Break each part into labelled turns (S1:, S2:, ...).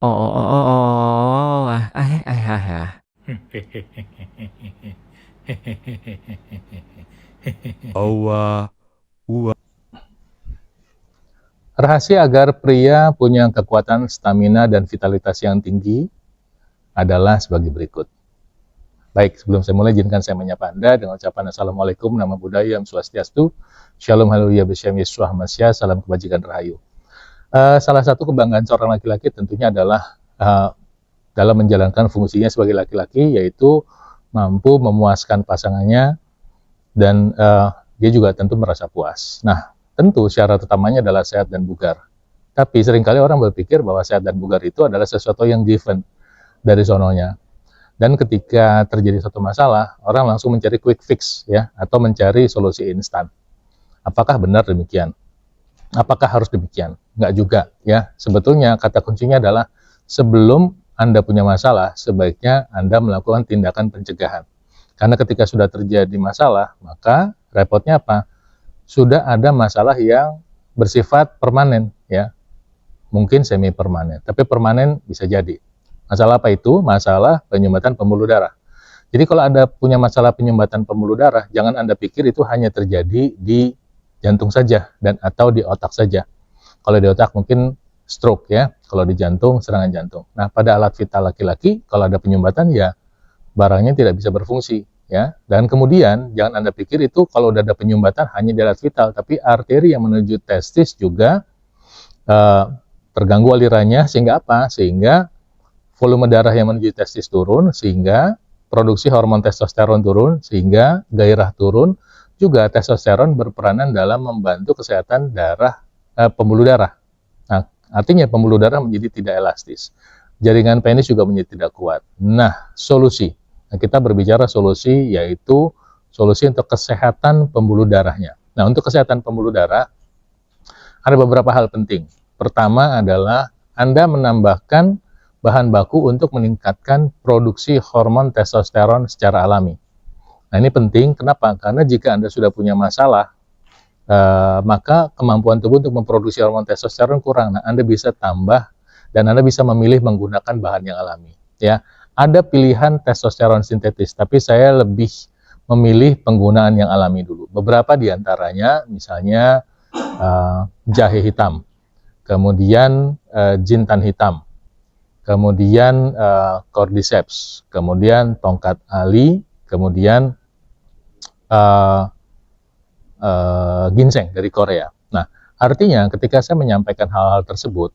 S1: Oh, oh, oh, oh, oh,
S2: Owa, ua.
S3: Rahasia agar pria punya kekuatan stamina dan vitalitas yang tinggi adalah sebagai berikut. Baik, sebelum saya mulai, izinkan saya menyapa Anda dengan ucapan Assalamualaikum, nama budaya, Om Swastiastu, Shalom, Haleluya, Besyam, Yesus, Hamasya, Salam Kebajikan Rahayu. Salah satu kebanggaan seorang laki-laki tentunya adalah dalam menjalankan fungsinya sebagai laki-laki, yaitu mampu memuaskan pasangannya dan dia juga tentu merasa puas. Nah, tentu syarat utamanya adalah sehat dan bugar. Tapi seringkali orang berpikir bahwa sehat dan bugar itu adalah sesuatu yang given dari sononya. Dan ketika terjadi satu masalah, orang langsung mencari quick fix ya, atau mencari solusi instan. Apakah benar demikian? Apakah harus demikian? Enggak juga ya. Sebetulnya kata kuncinya adalah sebelum Anda punya masalah, sebaiknya Anda melakukan tindakan pencegahan. Karena ketika sudah terjadi masalah, maka repotnya apa? Sudah ada masalah yang bersifat permanen ya. Mungkin semi permanen, tapi permanen bisa jadi. Masalah apa itu? Masalah penyumbatan pembuluh darah. Jadi kalau Anda punya masalah penyumbatan pembuluh darah, jangan Anda pikir itu hanya terjadi di jantung saja dan atau di otak saja. Kalau di otak mungkin stroke ya, kalau di jantung serangan jantung. Nah, pada alat vital laki-laki kalau ada penyumbatan ya barangnya tidak bisa berfungsi ya. Dan kemudian jangan Anda pikir itu kalau udah ada penyumbatan hanya di alat vital, tapi arteri yang menuju testis juga terganggu alirannya sehingga apa? Sehingga volume darah yang menuju testis turun, sehingga produksi hormon testosteron turun, sehingga gairah turun. Juga testosteron berperanan dalam membantu kesehatan pembuluh darah. Nah, artinya pembuluh darah menjadi tidak elastis. Jaringan penis juga menjadi tidak kuat. Nah, solusi. Nah, kita berbicara solusi, yaitu solusi untuk kesehatan pembuluh darahnya. Nah, untuk kesehatan pembuluh darah, ada beberapa hal penting. Pertama adalah Anda menambahkan bahan baku untuk meningkatkan produksi hormon testosteron secara alami. Nah, ini penting, kenapa? Karena jika Anda sudah punya masalah, maka kemampuan tubuh untuk memproduksi hormon testosteron kurang. Nah, Anda bisa tambah dan Anda bisa memilih menggunakan bahan yang alami. Ya, ada pilihan testosteron sintetis, tapi saya lebih memilih penggunaan yang alami dulu. Beberapa diantaranya, misalnya jahe hitam, kemudian jintan hitam, kemudian cordyceps, kemudian tongkat ali, kemudian ginseng dari Korea. Nah, artinya ketika saya menyampaikan hal-hal tersebut,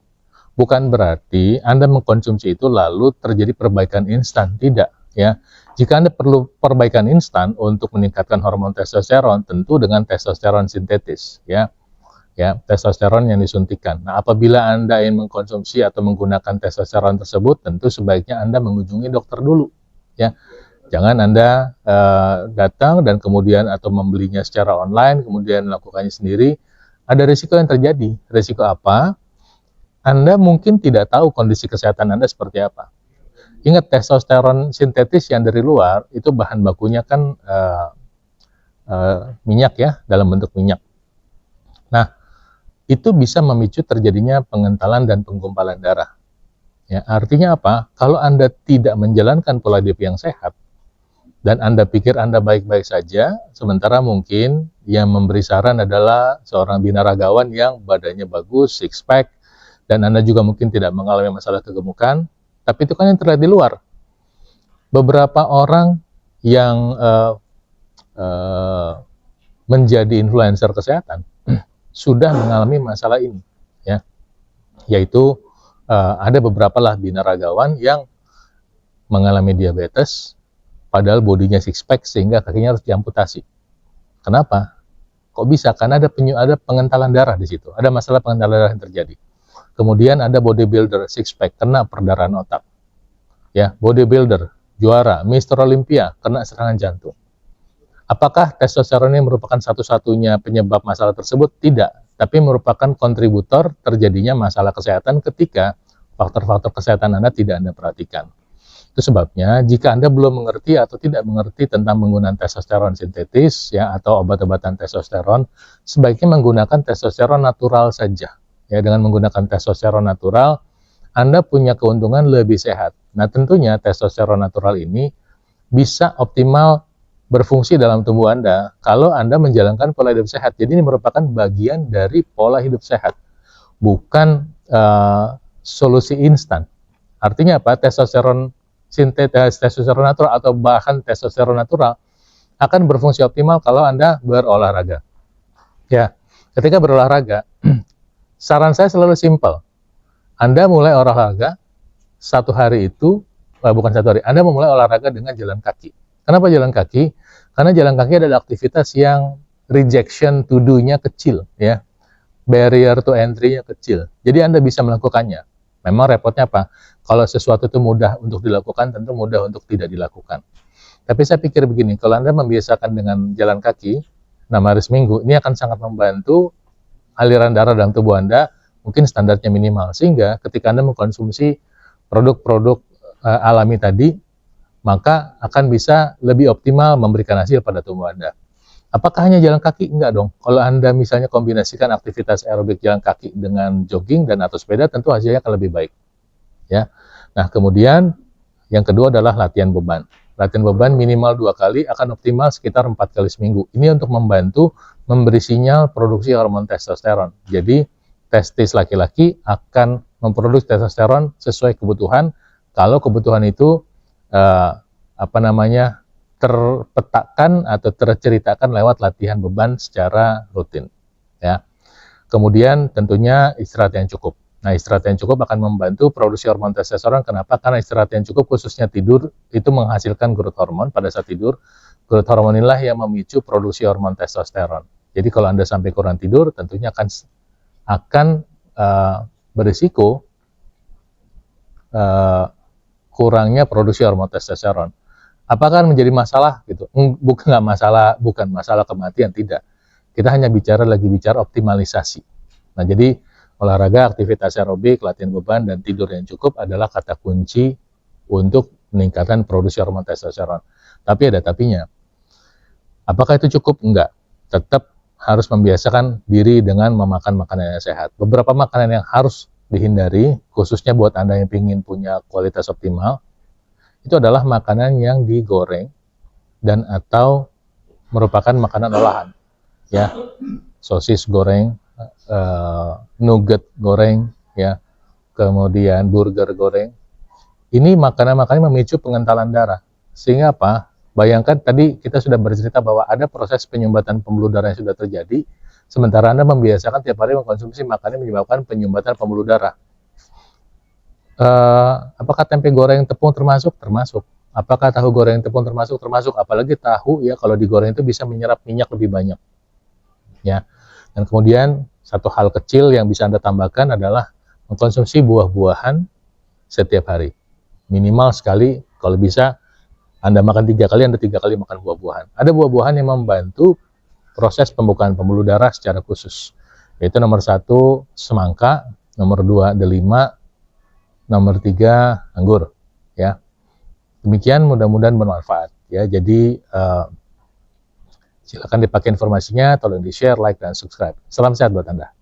S3: bukan berarti Anda mengkonsumsi itu lalu terjadi perbaikan instan, tidak ya. Jika Anda perlu perbaikan instan untuk meningkatkan hormon testosteron, tentu dengan testosteron sintetis ya. Ya, testosteron yang disuntikan. Nah, apabila Anda ingin mengkonsumsi atau menggunakan testosteron tersebut, tentu sebaiknya Anda mengunjungi dokter dulu ya. Jangan Anda datang dan kemudian atau membelinya secara online, kemudian melakukannya sendiri. Ada risiko yang terjadi. Risiko apa? Anda mungkin tidak tahu kondisi kesehatan Anda seperti apa. Ingat, testosteron sintetis yang dari luar, itu bahan bakunya kan minyak ya, dalam bentuk minyak. Nah, itu bisa memicu terjadinya pengentalan dan penggumpalan darah. Ya, artinya apa? Kalau Anda tidak menjalankan pola hidup yang sehat, dan Anda pikir Anda baik-baik saja, sementara mungkin yang memberi saran adalah seorang binaragawan yang badannya bagus, six pack, dan Anda juga mungkin tidak mengalami masalah kegemukan, tapi itu kan yang terlihat di luar. Beberapa orang yang menjadi influencer kesehatan sudah mengalami masalah ini, ya, yaitu ada beberapa lah binaragawan yang mengalami diabetes, padahal bodinya six pack sehingga kakinya harus diamputasi. Kenapa? Kok bisa? Karena ada pengentalan darah di situ, ada masalah pengentalan darah yang terjadi. Kemudian ada bodybuilder six pack kena perdarahan otak, ya, bodybuilder juara, Mister Olympia kena serangan jantung. Apakah testosteron ini merupakan satu-satunya penyebab masalah tersebut? Tidak, tapi merupakan kontributor terjadinya masalah kesehatan ketika faktor-faktor kesehatan Anda tidak Anda perhatikan. Itu sebabnya jika Anda belum mengerti atau tidak mengerti tentang penggunaan testosteron sintetis ya atau obat-obatan testosteron, sebaiknya menggunakan testosteron natural saja. Ya, dengan menggunakan testosteron natural, Anda punya keuntungan lebih sehat. Nah, tentunya testosteron natural ini bisa optimal berfungsi dalam tubuh Anda kalau Anda menjalankan pola hidup sehat. Jadi ini merupakan bagian dari pola hidup sehat, bukan solusi instan. Artinya apa? Testosteron sintetis, testosteron natural atau bahkan testosteron natural akan berfungsi optimal kalau Anda berolahraga. Ya, ketika berolahraga, saran saya selalu simpel. Anda mulai olahraga satu hari itu, bukan satu hari, Anda memulai olahraga dengan jalan kaki. Kenapa jalan kaki? Karena jalan kaki adalah aktivitas yang rejection to do-nya kecil, ya. Barrier to entry-nya kecil. Jadi Anda bisa melakukannya. Memang repotnya apa? Kalau sesuatu itu mudah untuk dilakukan, tentu mudah untuk tidak dilakukan. Tapi saya pikir begini, kalau Anda membiasakan dengan jalan kaki, 6 hari seminggu, ini akan sangat membantu aliran darah dalam tubuh Anda, mungkin standarnya minimal. Sehingga ketika Anda mengkonsumsi produk-produk alami tadi, maka akan bisa lebih optimal memberikan hasil pada tubuh Anda. Apakah hanya jalan kaki? Enggak dong. Kalau Anda misalnya kombinasikan aktivitas aerobik jalan kaki dengan jogging dan atau sepeda, tentu hasilnya akan lebih baik. Ya. Nah, kemudian yang kedua adalah latihan beban. Latihan beban minimal 2 kali akan optimal sekitar 4 kali seminggu. Ini untuk membantu memberi sinyal produksi hormon testosteron. Jadi, testis laki-laki akan memproduksi testosteron sesuai kebutuhan. Kalau kebutuhan itu terpetakan atau terceritakan lewat latihan beban secara rutin, ya. Kemudian tentunya istirahat yang cukup. Nah, istirahat yang cukup akan membantu produksi hormon testosteron. Kenapa? Karena istirahat yang cukup, khususnya tidur, itu menghasilkan growth hormone pada saat tidur. Growth hormone inilah yang memicu produksi hormon testosteron. Jadi kalau Anda sampai kurang tidur, tentunya akan berisiko kurangnya produksi hormon testosteron. Apakah menjadi masalah gitu? Bukan masalah kematian, tidak. Kita hanya lagi bicara optimalisasi. Nah, jadi olahraga, aktivitas aerobik, latihan beban, dan tidur yang cukup adalah kata kunci untuk meningkatkan produksi hormon testosteron. Tapi ada tapinya. Apakah itu cukup? Enggak. Tetap harus membiasakan diri dengan memakan makanan yang sehat. Beberapa makanan yang harus dihindari, khususnya buat Anda yang ingin punya kualitas optimal, itu adalah makanan yang digoreng dan atau merupakan makanan olahan, ya. Sosis goreng, nugget goreng, ya, kemudian burger goreng. Ini makanan-makanan memicu pengentalan darah. Sehingga apa? Bayangkan tadi kita sudah bercerita bahwa ada proses penyumbatan pembuluh darah yang sudah terjadi, sementara Anda membiasakan tiap hari mengkonsumsi makanan yang menyebabkan penyumbatan pembuluh darah. Apakah tempe goreng tepung termasuk? Termasuk. Apakah tahu goreng tepung termasuk? Termasuk. Apalagi tahu, ya, kalau digoreng itu bisa menyerap minyak lebih banyak, ya. Dan kemudian satu hal kecil yang bisa Anda tambahkan adalah mengkonsumsi buah-buahan setiap hari. Minimal sekali, kalau bisa Anda makan 3 kali, Anda 3 kali makan buah-buahan. Ada buah-buahan yang membantu proses pembukaan pembuluh darah secara khusus. Yaitu nomor 1 semangka, nomor 2 delima, nomor 3 anggur, ya. Demikian, mudah-mudahan bermanfaat, ya. Jadi silakan dipakai informasinya, tolong di-share, like, dan subscribe. Salam sehat buat Anda.